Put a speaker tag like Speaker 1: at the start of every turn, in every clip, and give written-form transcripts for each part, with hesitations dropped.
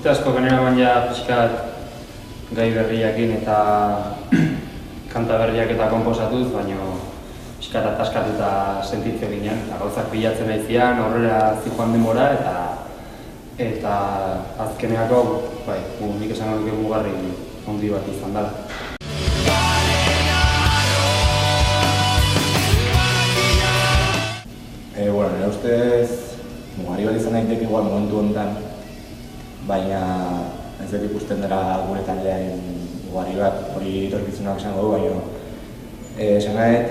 Speaker 1: urte asko genera baina pixkat gai berriakin eta kanta berriak eta konposatuz, baina pixkat ataskatuta sentitzen ginen, eta gauzak bilatzen nahi zian, aurrera zikoan denbora eta azkeneako, nik esan nuke mugarri handi bat izan dela.
Speaker 2: Nire ustez, mugarri bat izan daiteke igual momentu honetan, baina ez dut ikusten dela gure taldearen mugarri bat, hori etorkizunak esango du, baina esan nahet,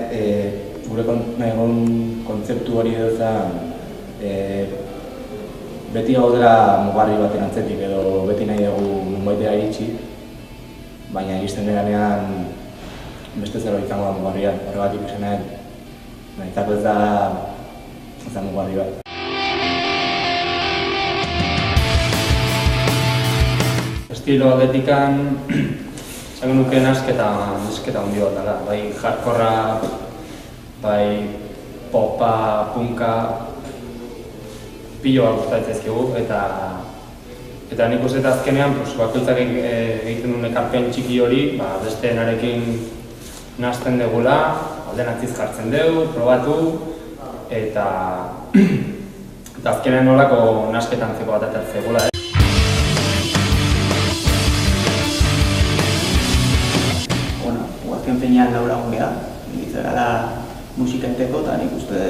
Speaker 2: gure nahiagon kontzeptu hori edo zen beti gaudela mugarri baten atzetik edo beti nahi dugu nunbaitera iritsi, baina iristen denean beste zerbait izango da mugarrian, horregatik esan nahet, nahitzako ez da mugarri bat.
Speaker 1: Estilo aldetikan, esango nuke nasketa handi bat dela, bai hardcorra, bai popa, punka, pilo bat gustatzen zaizkigu eta nik uste azkenean bakoitzak egiten duen ekarpen txiki hori bestenarekin nahasten dugula, alderantziz jartzen dugu, probatu eta azkenean nolako nasketan zeko bat atertzegula.
Speaker 3: Azken penean lauragun geha, gara musika enteko eta nik uste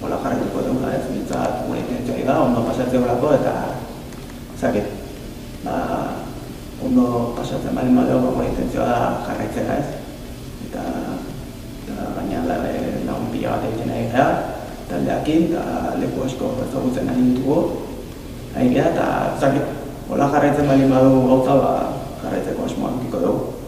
Speaker 3: hola jarretuko dugula ez, nintzat gure intentzioa da, ondo pasatzen golako eta zaket, ondo pasatzen bali madeo gure intentzioa da jarraitzea ez, eta gaina lagun pila bat egiten nahi gara, taldeakin eta leku asko ezagutzen nahi ditugu nahi gara eta zaket, hola jarraitzen bali madeo gauza jarraitzeko asmoa dukiko dugu.